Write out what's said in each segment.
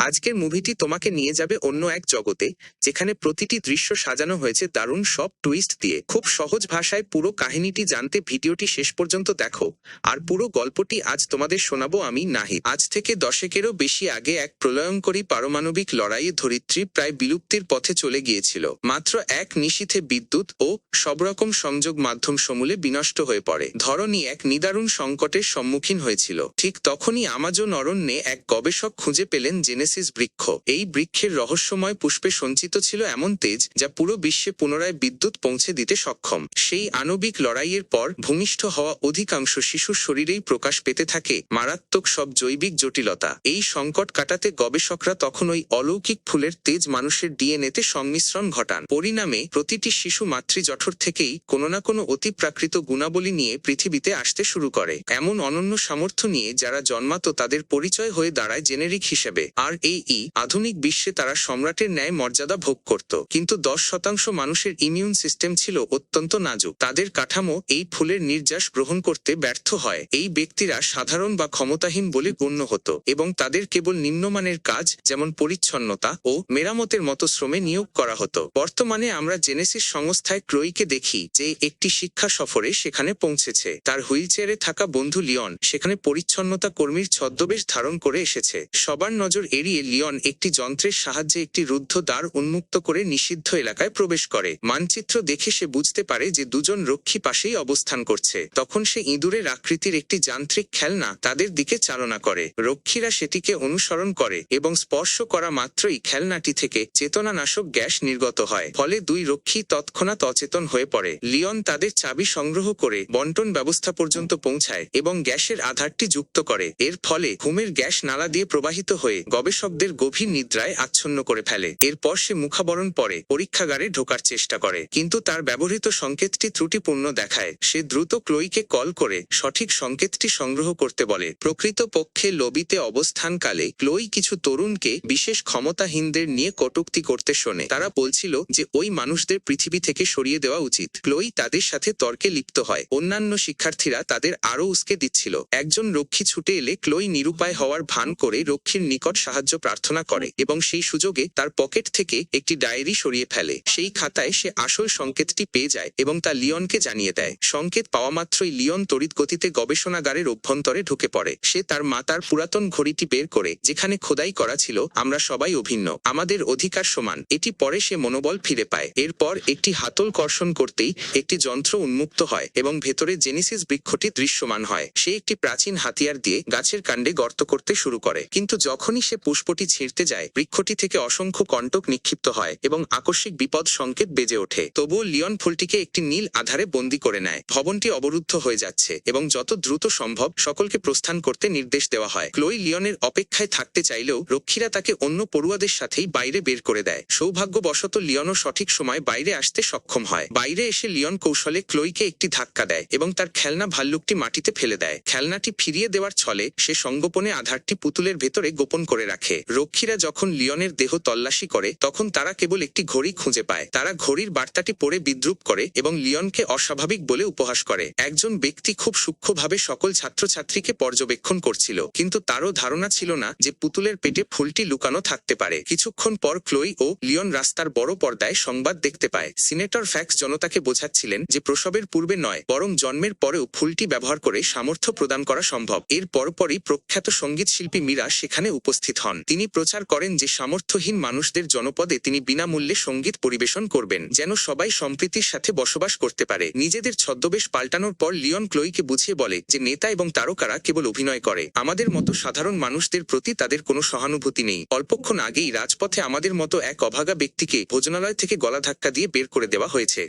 আজকের মুভিটি তোমাকে নিয়ে যাবে অন্য এক জগতে, যেখানে প্রতিটি দৃশ্য সাজানো হয়েছে দারুণ সব টুইস্ট দিয়ে। খুব সহজ ভাষায় পুরো কাহিনীটি জানতে ভিডিওটি শেষ পর্যন্ত দেখো। আর পুরো গল্পটি আজ তোমাদের শোনাবো আমি, নাহিদ। আজ থেকে দশকেরও বেশি আগে এক প্রলয়ঙ্করী পারমাণবিক লড়াইয়ে ধরিত্রী প্রায় বিলুপ্তির পথে চলে গিয়েছিল। মাত্র এক নিশীথে বিদ্যুৎ ও সবরকম সংযোগ মাধ্যম সমূলে বিনষ্ট হয়ে পড়ে। ধরনী এক নিদারুণ সংকটের সম্মুখীন হয়েছিল। ঠিক তখনই আমাজন অরণ্যে এক গবেষক খুঁজে পেলেন জেনেসিস বৃক্ষ। এই বৃক্ষের রহস্যময় পুষ্পে সঞ্চিত ছিল এমন তেজ যা পুরো বিশ্বে পুনরায় বিদ্যুৎ পৌঁছে দিতে সক্ষম। সেই আণবিক লড়াইয়ের পর ভূমিষ্ঠ হওয়া অধিকাংশ শিশুর শরীরেই প্রকাশ পেতে থাকে মারাত্মক সব জৈবিক জটিলতা। এই সংকট কাটাতে গবেষকরা তখন ওই অলৌকিক ফুলের তেজ মানুষের ডিএনএতে সংমিশ্রণ ঘটান। পরিণামে প্রতিটি শিশু মাতৃজঠর থেকেই কোনো না কোনো অতিপ্রাকৃত গুণাবলী নিয়ে পৃথিবীতে আসতে শুরু করে। এমন অনন্য সামর্থ্য নিয়ে যারা জন্মাতো তাদের পরিচয় হয়ে দাঁড়ায় জেনেরিক হিসেবে। আর এই আধুনিক বিশ্বে তারা সম্রাটের ন্যায় মর্যাদা ভোগ করত। কিন্তু 10% মানুষের ইমিউন সিস্টেম ছিল অত্যন্ত নাজুক। তাদের কাঠামো এই ফুলের নির্যাস গ্রহণ করতে ব্যর্থ হয়। এই ব্যক্তিরা সাধারণ বা ক্ষমতাহীন বলে গণ্য হতো এবং তাদের কেবল নিম্নমানের কাজ যেমন পরিচ্ছন্নতা ও মেরামতের মতো শ্রমে নিয়োগ করা হতো। বর্তমানে আমরা জেনেসিস সংস্থায় ক্লোইকে দেখি যে একটি শিক্ষা সফরে সেখানে পৌঁছেছে। তার হুইলচেয়ারে থাকা বন্ধু লিওন সেখানে পরিচ্ছন্নতা কর্মীর ছদ্মবেশ ধারণ করে এসেছে। সবার নজর এড়িয়ে লিওন একটি যন্ত্রের সাহায্যে একটি রুদ্ধ দ্বার উন্মুক্ত করে নিষিদ্ধ এলাকায় প্রবেশ করে। মানচিত্র দেখে সে বুঝতে পারে যে দুজন রক্ষী পাশেই অবস্থান করছে। তখন সে ইঁদুরের আকৃতির একটি যান্ত্রিক খেলনা তাদের দিকে চালনা করে। রক্ষীরা সেটিকে অনুসরণ করে এবং স্পর্শ করা মাত্রই খেলনাটি থেকে চেতনানাশক গ্যাস নির্গত হয়। ফলে দুই রক্ষী তৎক্ষণাৎ অচেতন হয়ে পড়ে। লিওন তাদের চাবি সংগ্রহ করে বন্টন ব্যবস্থা পর্যন্ত পৌঁছায় এবং গ্যাসের আধারটি যুক্ত করে। এর ফলে ঘুমের গ্যাস নালা দিয়ে প্রবাহিত হয়ে গবেষকদের গভীর নিদ্রায় আচ্ছন্ন করে ফেলে। এরপর সে মুখাবরণ পরে পরীক্ষাগারে ঢোকার চেষ্টা করে, কিন্তু তার ব্যবহৃত সংকেতটি ত্রুটিপূর্ণ দেখায়। সে দ্রুত ক্লোইকে কল করে সঠিক সংকেতটি সংগ্রহ করতে বলে। প্রকৃতপক্ষে লবিতে অবস্থানকালে ক্লোই কিছু তরুণকে বিশেষ ক্ষমতাহীনদের নিয়ে কটূক্তি করতে শোনে। তারা বলছিল যে ওই মানুষদের পৃথিবী থেকে সরিয়ে দেওয়া উচিত। ক্লোই তাদের সাথে তর্কে লিপ্ত হয়। অন্যান্য শিক্ষার্থীরা তাদের আরও উস্কে দিচ্ছিল। একজন রক্ষী ছুটে এলে ক্লোই নিরুপায় হওয়ার ভান করে রক্ষীর নিকট সাহায্য প্রার্থনা করে এবং সেই সুযোগে তার পকেট থেকে একটি ডায়েরি সরিয়ে ফেলে। সেই খাতায় সে আসল সংকেতটি পেয়ে যায় এবং তা লিওনকে জানিয়ে দেয়। সংকেত পাওয়া মাত্রই লিওন তড়িৎ গতিতে গবেষণাগারের অভ্যন্তরে ঢুকে পড়ে। সে তার মাতার পুরাতন ঘড়িটি বের করে, যেখানে খোদাই করা ছিল আমরা সবাই অভিন্ন, আমাদের অধিকার সমান। এটি পরে সে মনোবল ফিরে পায়। এরপর একটি হাতল কর্ষণ করতেই একটি যন্ত্র উন্মুক্ত হয় এবং ভেতরে জেনেসিস বৃক্ষটি দৃশ্যমান হয়। সে একটি প্রাচীন হাতিয়ার দিয়ে গাছের কাণ্ডে গর্ত করতে শুরু করে, কিন্তু যখনই সে পুষ্পটি ছিঁড়তে যায় বৃক্ষটি থেকে অসংখ্য কণ্টক নিক্ষিপ্ত হয় এবং আকস্মিক বিপদ সংকেত বেজে ওঠে। তবুও লিওন ফুলটিকে একটি নীল আধারে বন্দী করে নেয়। ভবনটি অবরুদ্ধ হয়ে যাচ্ছে এবং যত দ্রুত সম্ভব সকলকে প্রস্থান করতে নির্দেশ দেওয়া হয়। ক্লোই লিওনের অপেক্ষায় থাকতে চাইলেও রক্ষীরা তাকে অন্য পড়ুয়াদের সাথেই বাইরে বের করে দেয়। সৌভাগ্যবশত লিওনও সঠিক সময় বাইরে আসতে সক্ষম হয়। বাইরে এসে লিওন কৌশলে ক্লোইকে একটি ধাক্কা দেয় এবং তার খেলনা ভাল্লুকটি মাটিতে ফেলে দেয়। খেলনাটি ফিরিয়ে দেওয়ার ছলে সে সঙ্গোপনে আধারটি পুতুলের ভেতরে গোপন করে রাখে। রক্ষীরা যখন লিওনের দেহ তল্লাশি করে তখন তারা কেবল একটি ঘড়ি খুঁজে পায়। তারা ঘড়ির বার্তাটি পড়ে বিদ্রুপ করে এবং লিওনকে অস্বাভাবিক বলে উপহাস করে। একজন ব্যক্তি খুব সূক্ষ্মভাবে সকল ছাত্রছাত্রীকে পর্যবেক্ষণ করছিল, কিন্তু তারও ধারণা ছিল না যে পুতুলের পেটে ফুলটি লুকানো থাকতে পারে। কিছুক্ষণ পর ক্লোই ও লিওন রাস্তার বড় পর্দায় সংবাদ দেখতে পায়। সিনেটর ফ্যাক্স জনতাকে বোঝাচ্ছিলেন যে প্রসবের পূর্বে নয় বরং জন্মের পরেও ফুলটি ব্যবহার করে সামর্থ্য প্রদান করা সম্ভব। এর পরপরই প্রখ্যাত সঙ্গীত শিল্পী মীরা সেখানে উপস্থিত হন। তিনি প্রচার করেন যে সামর্থ্যহীন মানুষদের জনপদে তিনি বিনামূল্যে সঙ্গীত পরিবেশন করবেন, যেন সবাই সম্প্রীতির সাথে বসবাস করতে পারে। নিজেদের ছদ্মবেশ পাল্টানোর পর লিওন ক্লোইকে বুঝিয়ে বলে যে নেতা এবং তারকারা কেবল অভিনয় করে, আমাদের মতো সাধারণ মানুষদের প্রতি তাদের কোনো সহানুভূতি নেই। অল্পক্ষণ আগেই রাজপথে আমাদের মতো এক অভাগা ব্যক্তিকে ভোজনালয় থেকে গলা ধাক্কা দিয়ে বের করে দেওয়া হয়েছে।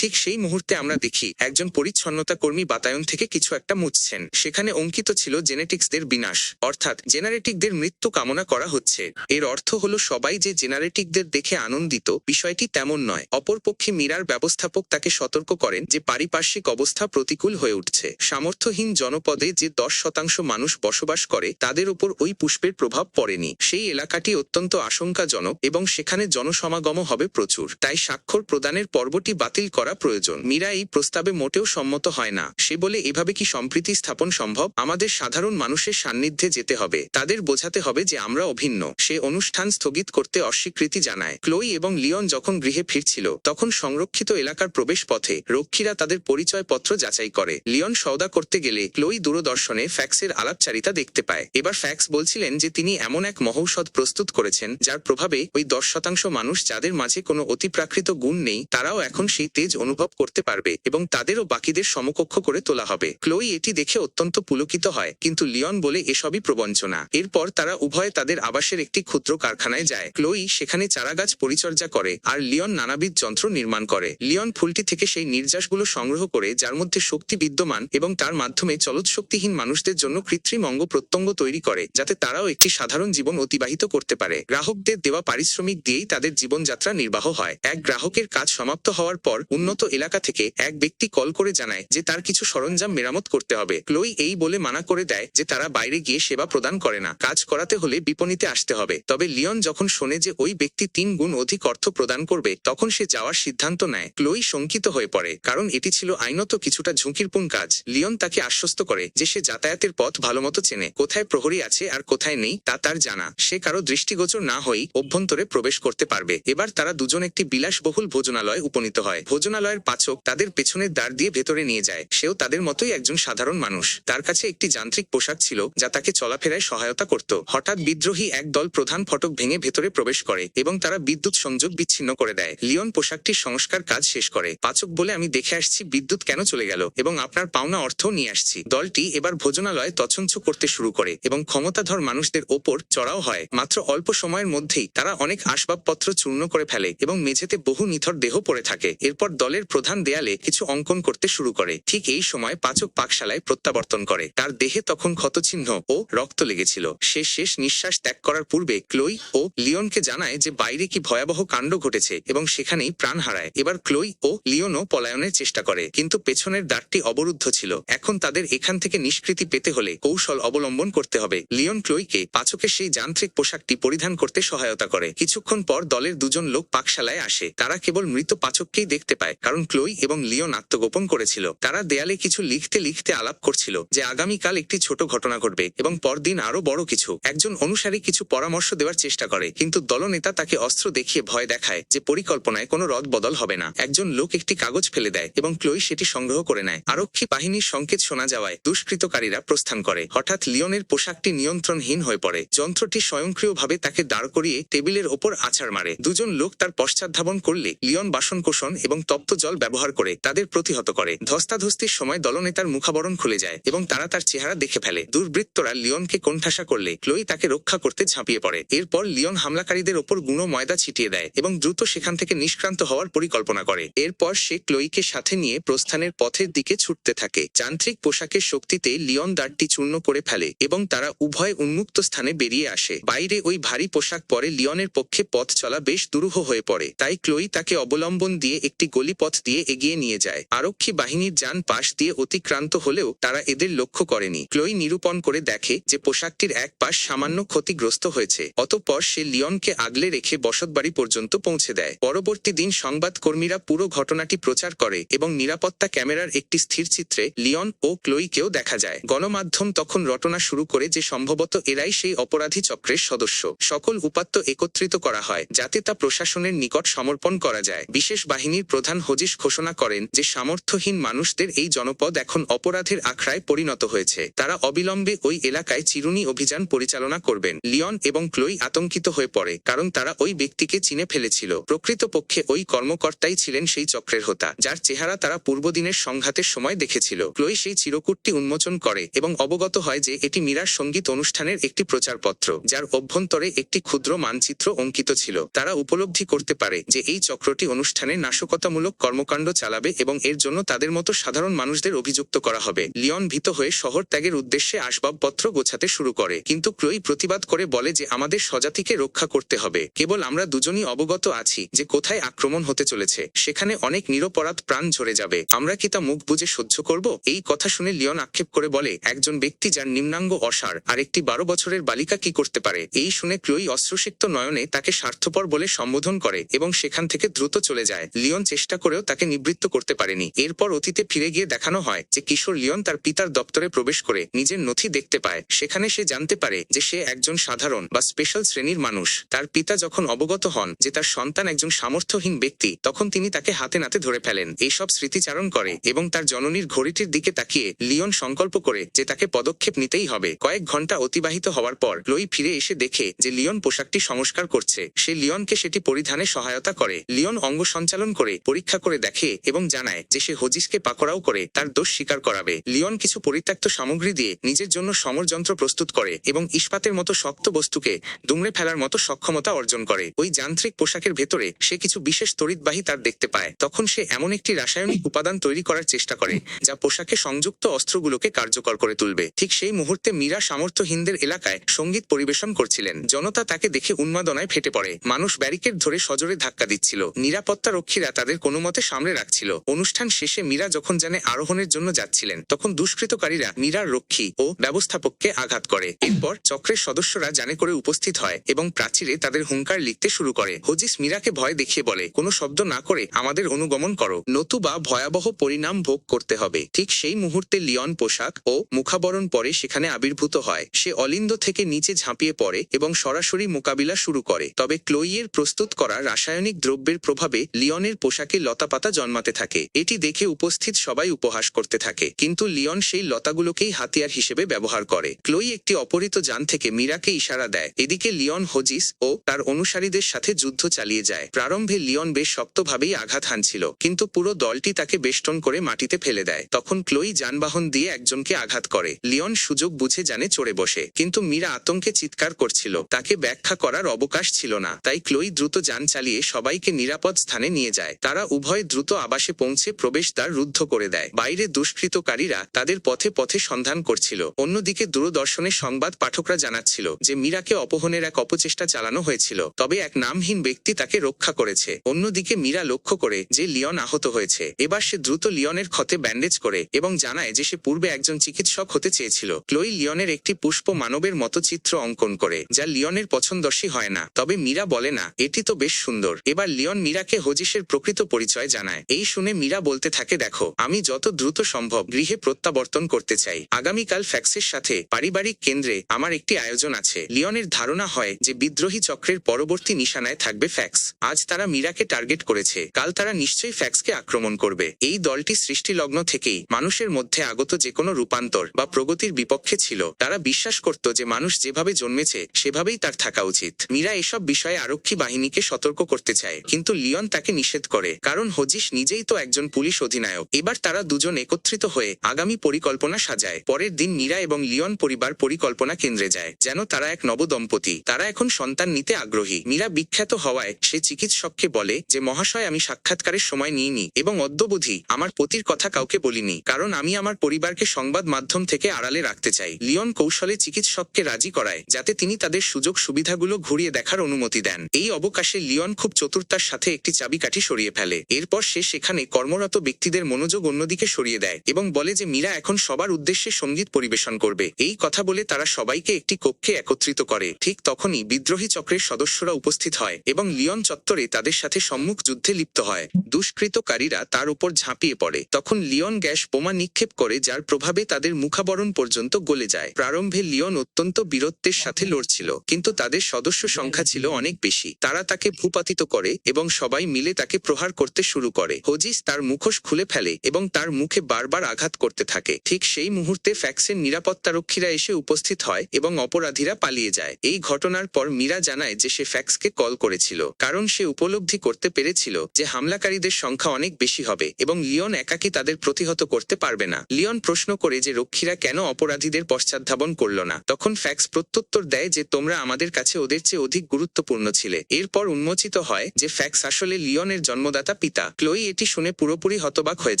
ঠিক সেই মুহূর্তে আমরা দেখি একজন পরিচ্ছন্নতা কর্মী বাতায়ন থেকে কিছু একটা মুছছেন। সেখানে অঙ্কিত ছিল জেনেটিক্সদের বিনাশ, অর্থাৎ জেনারেটিকদের মৃত্যু কামনা করা হচ্ছে। এর অর্থ হলো সবাই যে জেনারেটিকদের দেখে আনন্দিত, বিষয়টি তেমন নয়। অপরপক্ষে মীরার ব্যবস্থাপক তাকে সতর্ক করেন যে পারিপার্শ্বিক অবস্থা প্রতিকূল হয়ে উঠছে। সামর্থ্যহীন জনপদে যে 10% মানুষ বসবাস করে তাদের উপর ওই পুষ্পের প্রভাব পড়েনি। সেই এলাকাটি অত্যন্ত আশঙ্কাজনক এবং সেখানে জনসমাগম হবে প্রচুর। তাই স্বাক্ষর প্রদানের পর্বটি বাতিল করা প্রয়োজন। মীরা এই প্রস্তাবে মোটেও সম্মত হয় না। সে বলে, এভাবে কি সম্প্রীতি স্থাপন সম্ভব? আমাদের সাধারণ মানুষের সান্নিধ্যে যেতে হবে, তাদের বোঝাতে হবে যে আমরা অভিন্ন। সে অনুষ্ঠান স্থগিত করতে অস্বীকৃতি জানায়। ক্লোই এবং লিওন যখন গৃহে ফিরছিল তখন সংরক্ষিত এলাকার প্রবেশ পথে রক্ষীরা তাদের পরিচয়পত্র যাচাই করে। লিওন সওদা করতে গেলে ক্লোই দূরদর্শনে ফ্যাক্সের আলাপচারিতা দেখতে পায়। এবার ফ্যাক্স বলছিলেন যে তিনি এমন এক মহৌষধ প্রস্তুত করেছেন যার প্রভাবে ওই 10% মানুষ যাদের মাঝে কোনো অতিপ্রাকৃত গুণ নেই তারাও এখন সেই তেজ অনুভব করতে পারবে এবং তাদেরও বাকিদের সমকক্ষ করে তোলা হবে। ক্লোই এটি দেখে অত্যন্ত পুলকিত হয়, কিন্তু লিওন বলে এসবই প্রবঞ্চনা। এরপর তারা উভয়ে তাদের আবাসের একটি ক্ষুদ্র কারখানায় যায়। ক্লোই সেখানে চারাগাছ পরিচর্যা করে আর লিওন নানাবিধ যন্ত্র নির্মাণ করে। লিওন ফুলটি থেকে সেই নির্যাসগুলো সংগ্রহ করে যার মধ্যে শক্তি বিদ্যমান এবং তার মাধ্যমে চলৎশক্তিহীন মানুষদের জন্য কৃত্রিম অঙ্গ প্রত্যঙ্গ তৈরি করে যাতে তারাও একটি সাধারণ জীবন অতিবাহিত করতে পারে। গ্রাহকদের দেওয়া পারিশ্রমিক দিয়েই তাদের জীবনযাত্রা নির্বাহ হয়। এক গ্রাহকের কাজ সমাপ্ত হওয়ার পর উন্নত এলাকা থেকে এক ব্যক্তি কল করে জানায় যে তার কিছু সরঞ্জাম মেরামত করতে হবে। ক্লোই এই বলে মানা করে দেয় যে তারা বাইরে গিয়ে সেবা প্রদান করে না, কাজ করাতে হলে বিপণিতে আসতে হবে। তবে লিওন যখন শোনে যে ওই ব্যক্তি 3 গুণ অধিক অর্থ প্রদান করবে তখন সে যাওয়ার সিদ্ধান্ত নেয়। ক্লোই শঙ্কিত হয়ে পড়ে, কারণ এটি ছিল আইনত কিছুটা ঝুঁকিপূর্ণ কাজ। লিওন তাকে আশ্বস্ত করে যে সে যাতায়াতের পথ ভালোমতো চেনে, কোথায় প্রহরী আছে আর কোথায় নেই তা তার জানা। সে কারো দৃষ্টিগোচর না হয়েই অভ্যন্তরে প্রবেশ করতে পারবে। এবার তারা দুজন একটি বিলাসবহুল ভোজনালয়ে উপনীত হয়। ভোজনালয়ের পাচক তাদের পেছনের দ্বার দিয়ে ভেতরে নিয়ে যায়। সেও তাদের মতোই একজন সাধারণ মানুষ। তার কাছে একটি যান্ত্রিক পোশাক ছিল যা তাকে চলাফেরায় সহায়তা করত। হঠাৎ বিদ্রোহী এক দল প্রধান ফটক ভেঙে ভেতরে প্রবেশ করে এবং তারা বিদ্যুৎ সংযোগ বিচ্ছিন্ন করে দেয়। লিওন পোশাকটির সংস্কার কাজ শেষ করে। পাচক বলে, আমি দেখে আসছি বিদ্যুৎ কেন চলে গেল এবং আপনার পাওনা অর্থ নিয়ে আসছি। দলটি এবার ভোজনালয়ে তছনছ করতে শুরু করে এবং ক্ষমতাধর মানুষদের ওপর চড়াও হয়। মাত্র অল্প সময়ের মধ্যেই তারা অনেক আসবাবপত্র চূর্ণ করে ফেলে এবং মেঝেতে বহু নিথর দেহ পড়ে থাকে। এরপর দলের প্রধান দেয়ালে কিছু অঙ্কন করতে শুরু করে। ঠিক এই সময় পাচক পাকশালায় প্রত্যাবর্তন করে। তার দেহে তখন ক্ষতচিহ্ন ও রক্ত লেগেছিল। সে শেষ নিঃশ্বাস ত্যাগ করার পূর্বে ক্লোই ও লিওনকে জানায় যে বাইরে কি ভয়াবহ কাণ্ড ঘটেছে এবং সেখানেই প্রাণ হারায়। এবার ক্লোই ও লিওনও পলায়নের চেষ্টা করে, কিন্তু পেছনের দ্বারটি অবরুদ্ধ ছিল। এখন তাদের এখান থেকে নিষ্কৃতি পেতে হলে কৌশল অবলম্বন করতে হবে। লিওন ক্লোইকে পাচকের সেই যান্ত্রিক পোশাকটি পরিধান করতে সহায়তা করে। কিছুক্ষণ পর দলের দুজন লোক পাকশালায় আসে। তারা কেবল মৃত পাচককেই দেখতে পায়, কারণ ক্লোই এবং লিওন আত্মগোপন করেছিল। তারা দেয়ালে কিছু লিখতে লিখতে আলাপ করছিল যে আগামীকাল একটি ছোট ঘটনা ঘটবে এবং পরদিন আরো বড় কিছু। একজন অনুসারী কিছু পরামর্শ দেওয়ার চেষ্টা করে, কিন্তু দলনেতা তাকে অস্ত্র দেখিয়ে ভয় দেখায় যে পরিকল্পনায় কোনো রদ বদল হবে না। একজন লোক একটি কাগজ ফেলে দেয় এবং ক্লোই সেটি সংগ্রহ করে নেয়। আরক্ষী বাহিনীর সংকেত শোনা যাওয়ায় দুষ্কৃতকারীরা প্রস্থান করে। হঠাৎ লিওনের পোশাকটি নিয়ন্ত্রণহীন হয়ে পড়ে। যন্ত্রটি স্বয়ংক্রিয়ভাবে তাকে দাঁড় করিয়ে টেবিলের ওপর আছাড় মারে। দুজন লোক তার পশ্চাৎধাবন করলে লিওন বাসনকোসন এবং তপ্ত জল ব্যবহার করে তাদের প্রতিহত করে। ধস্তাধস্তির সময় দলনেতার মুখাবরণ খুলে যায় এবং তারা তার চেহারা দেখে ফেলে। দুর্বৃত্তরা লিওনকে কোণঠাসা করলে ক্লোই তাকে রক্ষা করতে ঝাঁপিয়ে পড়ে। এরপর লিওন হামলাকারীদের ওপর গুঁড়ো ময়দা ছিটিয়ে দেয় এবং দ্রুত সেখান থেকে নিষ্ক্রান্ত হওয়ার পরিকল্পনা করে। এরপর সে ক্লোইকে সাথে নিয়ে প্রস্থানের পথের দিকে ছুটতে থাকে। যান্ত্রিক পোশাকের শক্তিতে লিওন দ্বারটি চূর্ণ করে ফেলে এবং তারা উভয় উন্মুক্ত স্থানে বেরিয়ে আসে। বাইরে ওই ভারী পোশাক পরে লিওনের পক্ষে পথ চলা বেশ দুরূহ হয়ে পড়ে, তাই ক্লোই তাকে অবলম্বন দিয়ে একটি গলিপথ দিয়ে এগিয়ে নিয়ে যায়। আরক্ষী বাহিনীর যান পাশ দিয়ে অতিক্রান্ত হলেও তারা এদের লক্ষ্য করেনি। ক্লোই নিরূপণ করে দেখে যে পোশাকটির এক পাশ সামান্য ক্ষতিগ্রস্ত হয়েছে। অতঃপর সে লিওনকে আগলে রেখে বসতবাড়ি পর্যন্ত পৌঁছে দেয়। পরবর্তী দিন সংবাদকর্মীরা পুরো ঘটনাটি প্রচার করে এবং নিরাপত্তা ক্যামেরার একটি স্থিরচিত্রে লিওন ও ক্লোইকেও দেখা যায়। গণমাধ্যম তখন রটনা শুরু করে যে সম্ভবত এরাই সেই অপরাধী চক্রের সদস্য। সকল উপাত্ত একত্রিত করা হয় যাতে তা প্রশাসনের নিকট সমর্পণ করা যায়। বিশেষ বাহিনীর প্রধান হজিস ঘোষণা করেন যে সামর্থ্যহীন মানুষদের এই জনপদ এখন অপরাধের আখড়ায় পরিণত হয়েছে। তারা অবিলম্বে ওই এলাকায় চিরুনি অভিযান পরিচালনা করবেন। লিওন এবং ক্লোই আতঙ্কিত হয়ে পড়ে, কারণ তারা ওই ব্যক্তিকে চিনে ফেলেছিল। প্রকৃতপক্ষে ওই কর্মকর্তাই ছিলেন সেই চক্রের হোতা, যার চেহারা তারা পূর্বদিনের সংঘাতের সময় দেখেছিল। ক্লোই সেই চিরকুটটি উন্মোচন করে এবং অবগত হয় যে এটি মীরার সঙ্গীত অনুষ্ঠানের একটি প্রচারপত্র, যার অভ্যন্তরে একটি ক্ষুদ্র মানচিত্র অঙ্কিত ছিল। তারা উপলব্ধি করতে পারে যে এই চক্রটি অনুষ্ঠানে নাশকতামূলক কর্মকাণ্ড চালাবে এবং এর জন্য তাদের মতো সাধারণ মানুষদের অভিযুক্ত করা হবে। লিওন ভীত হয়ে শহর ত্যাগের উদ্দেশ্যে আসবাবপত্র গোছাতে শুরু করে, কিন্তু ক্লোই প্রতিবাদ করে বলে যে আমাদের স্বজাতিকে রক্ষা করতে হবে। কেবল আমরা দুজনই অবগত আছি যে কোথায় আক্রমণ হতে চলেছে। সেখানে অনেক নিরপরাধ প্রাণ ঝরে যাবে। আমরা কি তা মুখ বুজে সহ্য করব? এই কথা শুনে লিওন আক্ষেপ করে বলে, একজন ব্যক্তি যার নিম্নাঙ্গ অসাড় আর একটি 12 বছরের বালিকা কি করতে পারে? এই শুনে ক্লোই অশ্রুসিক্ত নয়নে তাকে স্বার্থপর বলে সম্বোধন করে এবং সেখান থেকে দ্রুত চলে যায়। লিওন চেষ্টা চেষ্টা করেও তাকে নিবৃত্ত করতে পারেনি। এরপর অতীতে ফিরে গিয়ে দেখানো হয় যে কিশোর লিওন তার পিতার দপ্তরে প্রবেশ করে নিজের নথি দেখতে পায়। সেখানে সে জানতে পারে যে সে একজন সাধারণ বা স্পেশাল শ্রেণীর মানুষ। তার পিতা যখন অবগত হন যে তার সন্তান একজন সামর্থ্যহীন ব্যক্তি, তখন তিনি তাকে হাতে নাতে ধরে ফেলেন, এইসব স্মৃতিচারণ করে এবং তার জননীর ঘড়িটির দিকে তাকিয়ে লিওন সংকল্প করে যে তাকে পদক্ষেপ নিতেই হবে। কয়েক ঘন্টা অতিবাহিত হওয়ার পর ক্লোই ফিরে এসে দেখে যে লিওন পোশাকটি সংস্কার করছে। সে লিওনকে সেটি পরিধানে সহায়তা করে। লিওন অঙ্গ সঞ্চালন করে পরীক্ষা করে দেখে এবং জানায় যে সে হজিসকে পাকড়াও করে তার দোষ স্বীকার করাবে। লিওন কিছু পরিত্যক্ত সামগ্রী দিয়ে নিজের জন্য সমরযন্ত্র প্রস্তুত করে এবং ইস্পাতের মতো শক্ত বস্তুকে দুমড়ে ফেলার মতো সক্ষমতা অর্জন করে। ওই যান্ত্রিক পোশাকের ভেতরে সে কিছু বিশেষ তড়িৎবাহী তার দেখতে পায়। তখন সে এমন একটি রাসায়নিক উপাদান তৈরি করার চেষ্টা করে যা পোশাকে সংযুক্ত অস্ত্রগুলোকে কার্যকর করে তুলবে। ঠিক সেই মুহূর্তে মীরা সামর্থ্যহীনদের এলাকায় সঙ্গীত পরিবেশন করছিলেন। জনতা তাকে দেখে উন্মাদনায় ফেটে পড়ে। মানুষ ব্যারিকেড ধরে সজোরে ধাক্কা দিচ্ছিল। নিরাপত্তা রক্ষীরা তাদের কোনো মতে সামলে রাখছিল। অনুষ্ঠান শেষে মীরা যখন জানে আরোহণের জন্য যাচ্ছিলেন, তখন দুষ্কৃতকারীরা মীরার রক্ষী ও ব্যবস্থাপককে আঘাত করে। এরপর চক্রের সদস্যরা জানে করে উপস্থিত হয় এবং প্রাচীরে তাদের হুঙ্কার লিখতে শুরু করে। হজিস মীরাকে ভয় দেখিয়ে বলে, কোনো শব্দ না করে আমাদের অনুগমন করো, নতুবা ভয়াবহ পরিণাম ভোগ করতে হবে। ঠিক সেই মুহূর্তে লিওন পোশাক ও মুখাবরণ পরে সেখানে আবির্ভূত হয়। সে অলিন্দ থেকে নিচে ঝাঁপিয়ে পড়ে এবং সরাসরি মোকাবিলা শুরু করে। তবে ক্লোইয়ের প্রস্তুত করা রাসায়নিক দ্রব্যের প্রভাবে লিওনের পোশাকে লতাপাতা জন্মাতে থাকে। এটি দেখে উপস্থিত সবাই উপহাস করতে থাকে, কিন্তু লিওন সেই লতাগুলোকেই হাতিয়ার হিসেবে ব্যবহার করে। ক্লোই একটি অপহৃত যান থেকে মীরাকে ইশারা দেয়। এদিকে লিওন হজিস ও তার অনুসারীদের সাথে যুদ্ধ চালিয়ে যায়। প্রারম্ভে লিওন বেশ শক্তভাবেই আঘাত হানছিল, কিন্তু পুরো দলটি তাকে বেষ্টন করে মাটিতে ফেলে দেয়। তখন ক্লোই যানবাহন দিয়ে একজনকে আঘাত করে। লিওন সুযোগ বুঝে যানে চড়ে বসে, কিন্তু মীরা আতঙ্কে চিৎকার করছিল। তাকে ব্যাখ্যা করার অবকাশ ছিল না, তাই ক্লোই দ্রুত যান চালিয়ে সবাইকে নিরাপদ স্থানে নিয়ে যায়। তারা উভয় দ্রুত আবাসে পৌঁছে প্রবেশদ্বার রুদ্ধ করে দেয়। বাইরে দুষ্কৃতকারীরা তাদের পথে পথে সন্ধান করছিল। অন্যদিকে দূরদর্শনের সংবাদ পাঠকরা জানাচ্ছিল যে মীরাকে অপহরণের এক অপচেষ্টা চালানো হয়েছিল, তবে এক নামহীন ব্যক্তি তাকে রক্ষা করেছে। অন্যদিকে মীরা লক্ষ্য করে যে লিওন আহত হয়েছে। এবার সে দ্রুত লিওনের ক্ষতে ব্যান্ডেজ করে এবং জানায় যে সে পূর্বে একজন চিকিৎসক হতে চেয়েছিল। ক্লোই লিওনের একটি পুষ্প মানবের মতো চিত্র অঙ্কন করে, যা লিওনের পছন্দসই হয় না। তবে মীরা বলে না, এটি তো বেশ সুন্দর। এবার লিওন মীরাকে হজিসের প্রকৃত পরিচয় জানায়। এই শুনে মীরা বলতে থাকে, দেখো, আমি যত দ্রুত সম্ভব গৃহে প্রত্যাবর্তন করতে চাই। আগামীকাল ফ্যাক্সের সাথে পারিবারিক কেন্দ্রে আমার একটি আয়োজন আছে। লিওনের ধারণা হয় যে বিদ্রোহী চক্রের পরবর্তী নিশানায় থাকবে ফ্যাক্স। আজ তারা মীরাকে টার্গেট করেছে, কাল তারা নিশ্চয়ই ফ্যাক্সকে আক্রমণ করবে। এই দলটি সৃষ্টিলগ্ন থেকেই মানুষের মধ্যে আগত যে কোনো রূপান্তর বা প্রগতির বিপক্ষে ছিল। তারা বিশ্বাস করত যে মানুষ যেভাবে জন্মেছে সেভাবেই তার থাকা উচিত। মীরা এসব বিষয়ে আরক্ষী বাহিনীকে সতর্ক করতে চায়, কিন্তু লিওন তাকে নিষেধ করে, কারণ হজিস নিজেই তো একজন পুলিশ অধিনায়ক। এবার তারা দুজন একত্রিত হয়ে আগামী পরিকল্পনা সাজায়। পরের দিন মীরা এবং লিওন পরিবার পরিকল্পনা কেন্দ্রে যায়, যেন তারা এক নবদম্পতি। তারা এখন সন্তান নিতে আগ্রহী। মীরা বিখ্যাত হওয়ায় সে চিকিৎসককে বলে যে, মহাশয়, আমি সাক্ষাৎকারের সময় নিইনি এবং অদ্যবধি আমার পতির কথা কাউকে বলিনি, কারণ আমি আমার পরিবারকে সংবাদ মাধ্যম থেকে আড়ালে রাখতে চাই। লিওন কৌশলে চিকিৎসককে রাজি করায় যাতে তিনি তাদের সুযোগ সুবিধাগুলো ঘুরিয়ে দেখার অনুমতি দেন। এই অবকাশে লিওন খুব চতুরতার সাথে একটি চাবিকাঠি সরিয়ে ফেলে। এরপর সে সেখানে কর্মরত ব্যক্তিদের মনোযোগ অন্যদিকে সরিয়ে দেয় এবং বলে যে মীরা এখন সবার উদ্দেশ্যে সঙ্গীত পরিবেশন করবে। এই কথা বলে তারা সবাইকে একটি কক্ষে একত্রিত করে। ঠিক তখনই বিদ্রোহী চক্রের সদস্যরা উপস্থিত হয় এবং লিওন চত্বরে তাদের সাথে সম্মুখ যুদ্ধে লিপ্ত হয়। দুষ্কৃতকারীরা তার উপর ঝাঁপিয়ে পড়ে। তখন লিওন গ্যাস বোমা নিক্ষেপ করে, যার প্রভাবে তাদের মুখাবরণ পর্যন্ত গলে যায়। প্রারম্ভে লিওন অত্যন্ত বীরত্বের সাথে লড়ছিল, কিন্তু তাদের সদস্য সংখ্যা ছিল অনেক বেশি। তারা তাকে ভূপাতিত করে এবং সবাই মিলে তাকে প্রহার করতে শুরু করে। হজিস তার মুখোশ খুলে ফেলে এবং তার মুখে বারবার আঘাত করতে থাকে। ঠিক সেই মুহূর্তে ফ্যাক্সের নিরাপত্তারক্ষীরা এসে উপস্থিত হয় এবং অপরাধীরা পালিয়ে যায়। এই ঘটনার পর মীরা জানায় যে সে ফ্যাক্সকে কল করেছিল, কারণ সে উপলব্ধি করতে পেরেছিল যে হামলাকারীদের সংখ্যা অনেক বেশি হবে এবং লিওন একাকী তাদের প্রতিহত করতে পারবে না। লিওন প্রশ্ন করে যে রক্ষীরা কেন অপরাধীদের পশ্চাৎধাবন করল না। তখন ফ্যাক্স প্রত্যুত্তর দেয় যে, তোমরা আমাদের কাছে ওদের চেয়ে অধিক গুরুত্বপূর্ণ ছিলে। এরপর উন্মোচিত হয় যে ফ্যাক্স আসলে লিওনের জন্মদাতা পিতা। ক্লোই এটি শুনে পুরোপুরি হতবাক হয়ে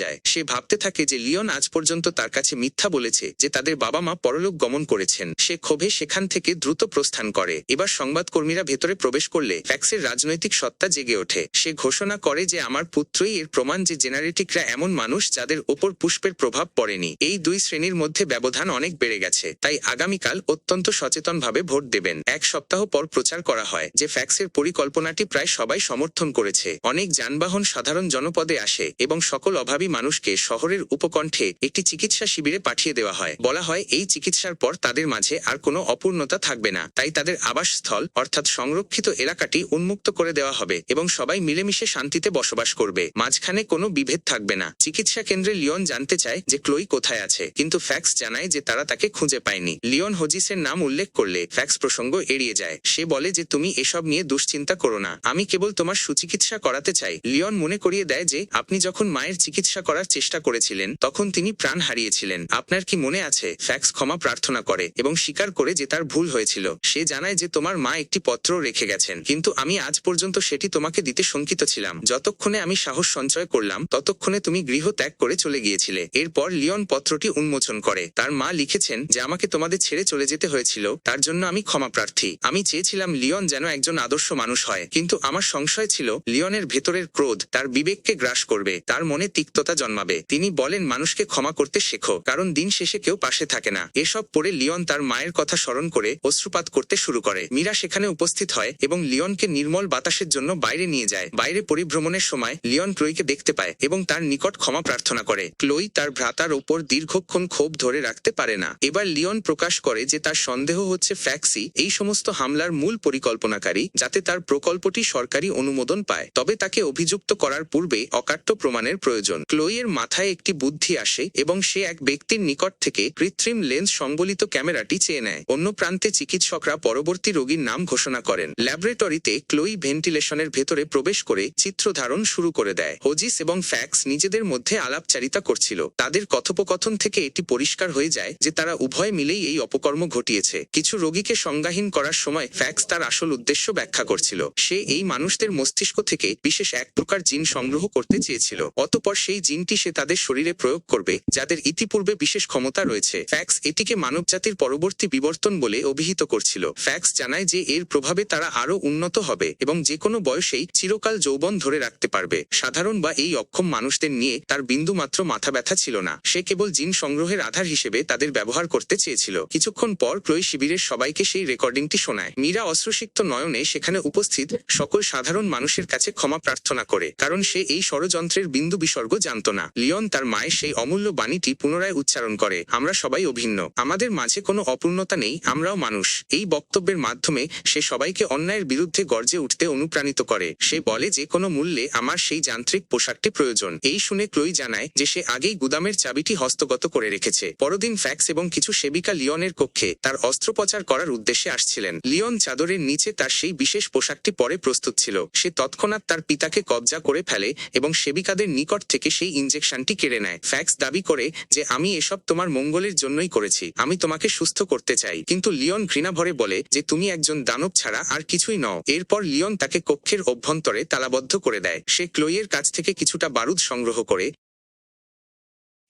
যায়। সে ভাবতে থাকে যে লিওন আজ পর্যন্ত তার কাছে মিথ্যা বলেছে যে তাদের বাবা মা পরলোক গমন করেছেন। সে ক্ষোভে সেখান থেকে দ্রুত প্রস্থান করে। এবার সংবাদকর্মীরা ভেতরে প্রবেশ করলে ফ্যাক্সের রাজনৈতিক সত্তা জেগে ওঠে। সে ঘোষণা করে যে আমার পুত্রই এর প্রমাণ যে জেনারেটিকরা এমন মানুষ যাদের ওপর পুষ্পের প্রভাব পড়েনি। এই দুই শ্রেণীর মধ্যে ব্যবধান অনেক বেড়ে গেছে, তাই আগামীকাল অত্যন্ত সচেতনভাবে ভোট দেবেন। এক সপ্তাহ পর প্রচার করা হয় যে ফ্যাক্সের পরিকল্পনাটি প্রায় সবাই সমর্থন করেছে। অনেক যানবাহন পরিবহন সাধারণ জনপদে আসে এবং সকল অভাবী মানুষকে শহরের উপকণ্ঠে একটি চিকিৎসা শিবিরে পাঠিয়ে দেওয়া হয়। বলা হয় এই চিকিৎসার পর তাদের মাঝে আর কোনো অপূর্ণতা থাকবে না, তাই তাদের আবাসস্থল অর্থাৎ সংরক্ষিত এলাকাটি উন্মুক্ত করে দেওয়া হবে এবং সবাই মিলেমিশে শান্তিতে বসবাস করবে, মাঝখানে কোনো বিভেদ থাকবে না। চিকিৎসা কেন্দ্রে লিওন জানতে চায় যে ক্লোই কোথায় আছে, কিন্তু ফ্যাক্স জানায় যে তারা তাকে খুঁজে পায়নি। লিওন হোজিসের নাম উল্লেখ করলে ফ্যাক্স প্রসঙ্গ এড়িয়ে যায়। সে বলে যে তুমি এসব নিয়ে দুশ্চিন্তা করো না, আমি কেবল তোমার সুচিকিৎসা করাতে চাই। লিওন মনে করিয়ে দেয় যে আপনি যখন মায়ের চিকিৎসা করার চেষ্টা করেছিলেন তখন তিনি প্রাণ হারিয়েছিলেন, আপনার কি মনে আছে? ফ্যাক্স ক্ষমা প্রার্থনা করে এবং স্বীকার করে যে তার ভুল হয়েছিল। সে জানায় যে তোমার মা একটি পত্র রেখে গেছেন, কিন্তু আমি আজ পর্যন্ত সেটি তোমাকে দিতে শঙ্কিত ছিলাম। যতক্ষণে আমি সাহস সঞ্চয় করলাম ততক্ষণে তুমি গৃহ ত্যাগ করে চলে গিয়েছিলে। এরপর লিওন পত্রটি উন্মোচন করে। তার মা লিখেছেন যে আমাকে তোমাদের ছেড়ে চলে যেতে হয়েছিল, তার জন্য আমি ক্ষমা প্রার্থী। আমি চেয়েছিলাম লিওন যেন একজন আদর্শ মানুষ হয়, কিন্তু আমার সংশয় ছিল লিওনের ভেতরের ক্রোধ তার বিবেককে গ্রাস করবে, তার মনে তিক্ততা জন্মাবে। তিনি বলেন মানুষকে ক্ষমা করতে শেখো, কারণ দিন শেষে কেউ পাশে থাকে না। এসব পড়ে লিওন তার মায়ের কথা স্মরণ করে অশ্রুপাত করতে শুরু করে। মীরা সেখানে উপস্থিত হয় এবং লিওনকে নির্মল বাতাসের জন্য বাইরে নিয়ে যায়। বাইরে পরিভ্রমণের সময় লিওন ক্লোইকে দেখতে পায় এবং তার নিকট ক্ষমা প্রার্থনা করে। ক্লোই তার ভ্রাতার ওপর দীর্ঘক্ষণ ক্ষোভ ধরে রাখতে পারে না। এবার লিওন প্রকাশ করে যে তার সন্দেহ হচ্ছে ফ্যাক্সই এই সমস্ত হামলার মূল পরিকল্পনাকারী, যাতে তার প্রকল্পটি সরকারি অনুমোদন পায়। তবে তাকে অভিযুক্ত করার পূর্বে অকাট্য প্রমাণের প্রয়োজন। ক্লোইয়ের মাথায় একটি বুদ্ধি আসে এবং সে এক ব্যক্তির নিকট থেকে কৃত্রিম লেন্স সংবলিত ক্যামেরাটি চেয়ে নেয়। অন্য প্রান্তে চিকিৎসকরা পরবর্তী রোগীর নাম ঘোষণা করেন। ল্যাবরেটরিতে ক্লোই ভেন্টিলেশনের ভেতরে প্রবেশ করে চিত্র ধারণ শুরু করে দেয়। হোজিস এবং ফ্যাক্স নিজেদের মধ্যে আলাপচারিতা করছিল। তাদের কথোপকথন থেকে এটি পরিষ্কার হয়ে যায় যে তারা উভয় মিলেই এই অপকর্ম ঘটিয়েছে। কিছু রোগীকে সংজ্ঞাহীন করার সময় ফ্যাক্স তার আসল উদ্দেশ্য ব্যাখ্যা করছিল। সে এই মানুষদের মস্তিষ্ক থেকে বিশেষ এক প্রকার জিন সংগ্রহ করতে চেয়েছিল। অতঃপর সেই জিনটি সে তাদের শরীরে প্রয়োগ করবে, যাদের ইতিপূর্বে বিশেষ ক্ষমতা রয়েছে। ফ্যাক্স এটিকে মানবজাতির পরবর্তী বিবর্তন বলে অভিহিত করছিল। ফ্যাক্স জানায় যে এর প্রভাবে তারা আরো উন্নত হবে এবং যে কোনো বয়সেই চিরকাল যৌবন ধরে রাখতে পারবে। সাধারণ বা এই অক্ষম মানুষদের নিয়ে তার বিন্দুমাত্র মাথা ব্যথা ছিল না। সে কেবল জিন সংগ্রহের আধার হিসেবে তাদের ব্যবহার করতে চেয়েছিল। কিছুক্ষণ পর ক্লোই শিবিরের সবাইকে সেই রেকর্ডিংটি শোনায়। মীরা অশ্রুসিক্ত নয়নে সেখানে উপস্থিত সকল সাধারণ মানুষের কাছে ক্ষমা প্রার্থনা করে, কারণ সে এই ষড়যন্ত্রের বিন্দু বিসর্গ জানত না। লিওন তার মায়ের সেই অমূল্য বাণীটি পুনরায় উচ্চারণ করে, আমরা সবাই অভিন্ন, আমাদের মাঝে কোনো অপূর্ণতা নেই, আমরাও মানুষ। এই বক্তব্যের মাধ্যমে সে সবাইকে অন্যায়ের বিরুদ্ধে গর্জে উঠতে অনুপ্রাণিত করে। সে বলে যে কোনো মূল্যে আমার সেই যান্ত্রিক পোশাকটি প্রয়োজন। এই শুনে ক্লোই জানায় যে সে আগেই গুদামের চাবিটি হস্তগত করে রেখেছে। পরদিন ফ্যাক্স এবং কিছু সেবিকা লিওনের কক্ষে তার অস্ত্রোপচার করার উদ্দেশ্যে আসছিলেন। লিওন চাদরের নিচে তার সেই বিশেষ পোশাকটি পরে প্রস্তুত ছিল। সে তৎক্ষণাৎ তার পিতাকে কবজা করে ফেলে এবং সেবিকাদের নিকট থেকে সেই ইনজেকশনটি কেড়ে নেয়। ফ্যাক্স দাবি করে যে আমি এসব তোমার মঙ্গলের জন্যই করেছি, আমি তোমাকে সুস্থ করতে চাই। কিন্তু লিওন ঘৃণাভরে বলে যে তুমি একজন দানব ছাড়া আর কিছুই নও। এরপর লিওন তাকে কক্ষের অভ্যন্তরে তালাবদ্ধ করে দেয়। সে ক্লোইয়ের কাছ থেকে কিছুটা বারুদ সংগ্রহ করে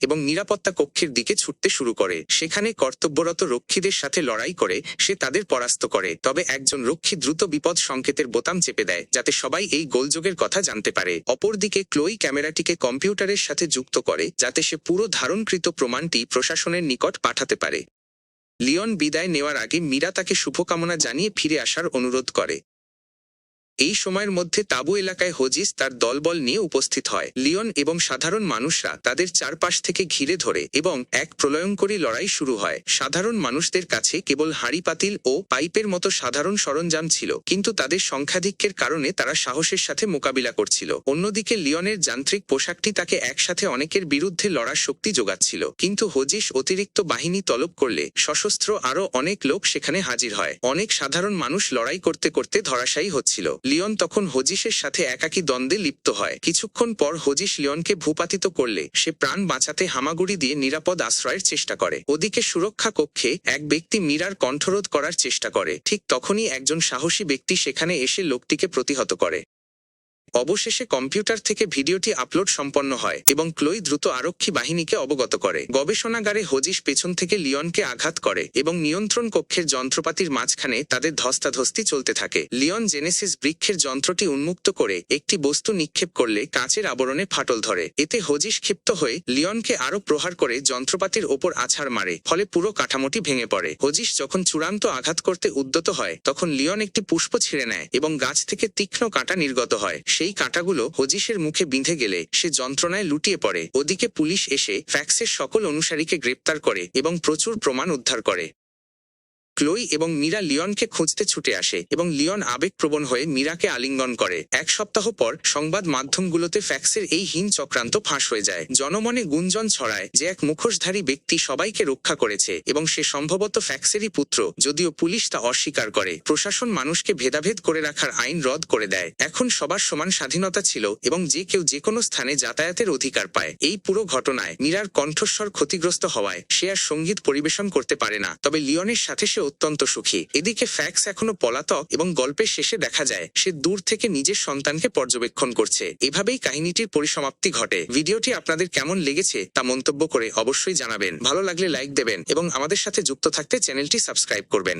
এবং নিরাপত্তা কক্ষের দিকে ছুটতে শুরু করে। সেখানে কর্তব্যরত রক্ষীদের সাথে লড়াই করে সে তাদের পরাস্ত করে। তবে একজন রক্ষী দ্রুত বিপদ সংকেতের বোতাম চেপে দেয়, যাতে সবাই এই গোলযোগের কথা জানতে পারে। অপরদিকে ক্লোই ক্যামেরাটিকে কম্পিউটারের সাথে যুক্ত করে, যাতে সে পুরো ধারণকৃত প্রমাণটি প্রশাসনের নিকট পাঠাতে পারে। লিওন বিদায় নেওয়ার আগে মীরা তাকে শুভকামনা জানিয়ে ফিরে আসার অনুরোধ করে। এই সময়ের মধ্যে তাবু এলাকায় হোজিস তার দলবল নিয়ে উপস্থিত হয়। লিওন এবং সাধারণ মানুষরা তাদের চারপাশ থেকে ঘিরে ধরে এবং এক প্রলয়ঙ্করী লড়াই শুরু হয়। সাধারণ মানুষদের কাছে কেবল হাঁড়ি পাতিল ও পাইপের মতো সাধারণ সরঞ্জাম ছিল, কিন্তু তাদের সংখ্যাধিক্যের কারণে তারা সাহসের সাথে মোকাবিলা করছিল। অন্যদিকে লিওনের যান্ত্রিক পোশাকটি তাকে একসাথে অনেকের বিরুদ্ধে লড়ার শক্তি যোগাচ্ছিল। কিন্তু হোজিস অতিরিক্ত বাহিনী তলব করলে সশস্ত্র আরও অনেক লোক সেখানে হাজির হয়। অনেক সাধারণ মানুষ লড়াই করতে করতে ধরাশায়ী হচ্ছিল। লিওন তখন হোজিসের সাথে একাকী দ্বন্দ্বে লিপ্ত হয়। কিছুক্ষণ পর হোজিস লিওনকে ভূপাতিত করলে সে প্রাণ বাঁচাতে হামাগুড়ি দিয়ে নিরাপদ আশ্রয়ের চেষ্টা করে। ওদিকে সুরক্ষা কক্ষে এক ব্যক্তি মীরার কণ্ঠরোধ করার চেষ্টা করে। ঠিক তখনই একজন সাহসী ব্যক্তি সেখানে এসে লোকটিকে প্রতিহত করে। অবশেষে কম্পিউটার থেকে ভিডিওটি আপলোড সম্পন্ন হয় এবং ক্লোই দ্রুত আরক্ষী বাহিনীকে অবগত করে। গবেষণাগারে হোজিস পেছন থেকে লিওনকে আঘাত করে এবং নিয়ন্ত্রণ কক্ষের যন্ত্রপাতির মাঝখানে তাদের ধস্তাধস্তি চলতে থাকে। লিওন জেনেসিস বৃক্ষের যন্ত্রটি উন্মুক্ত করে একটি বস্তু নিক্ষেপ করলে কাঁচের আবরণে ফাটল ধরে। এতে হোজিস ক্ষিপ্ত হয়ে লিওনকে আরো প্রহার করে যন্ত্রপাতির ওপর আছাড় মারে, ফলে পুরো কাঠামোটি ভেঙে পড়ে। হোজিস যখন চূড়ান্ত আঘাত করতে উদ্যত হয় তখন লিওন একটি পুষ্প ছিঁড়ে নেয় এবং গাছ থেকে তীক্ষ্ণ কাঁটা নির্গত হয়। সেই কাঁটাগুলো হজিসের মুখে বিঁধে গেলে সে যন্ত্রণায় লুটিয়ে পড়ে। ওদিকে পুলিশ এসে ফ্যাক্সের সকল অনুসারীকে গ্রেপ্তার করে এবং প্রচুর প্রমাণ উদ্ধার করে। ক্লোই এবং মীরা লিওনকে খুঁজতে ছুটে আসে এবং লিওন আবেগপ্রবণ হয়ে মীরাকে আলিঙ্গন করে। এক সপ্তাহ পর সংবাদ মাধ্যমগুলোতে ফ্যাক্সের এই হীন চক্রান্ত ফাঁস হয়ে যায়। জনমনে গুঞ্জন ছড়ায় যে এক মুখোশধারী ব্যক্তি সবাইকে রক্ষা করেছে এবং সে সম্ভবত ফ্যাক্সেরই পুত্র, যদিও পুলিশ তা অস্বীকার করে। প্রশাসন মানুষকে ভেদাভেদ করে রাখার আইন রদ করে দেয়। এখন সবার সমান স্বাধীনতা ছিল এবং যে কেউ যে কোনো স্থানে যাতায়াতের অধিকার পায়। এই পুরো ঘটনায় মীরার কণ্ঠস্বর ক্ষতিগ্রস্ত হওয়ায় সে আর সঙ্গীত পরিবেশন করতে পারে না, তবে লিওনের সাথে সে অত্যন্ত সুখী। এদিকে ফ্যাক্স এখনো পলাতক এবং গল্পের শেষে দেখা যায় সে দূর থেকে নিজের সন্তানকে পর্যবেক্ষণ করছে। এভাবেই কাহিনীটির পরিসমাপ্তি ঘটে। ভিডিওটি আপনাদের কেমন লেগেছে তা মন্তব্য করে অবশ্যই জানাবেন। ভালো লাগলে লাইক দেবেন এবং আমাদের সাথে যুক্ত থাকতে চ্যানেলটি সাবস্ক্রাইব করবেন।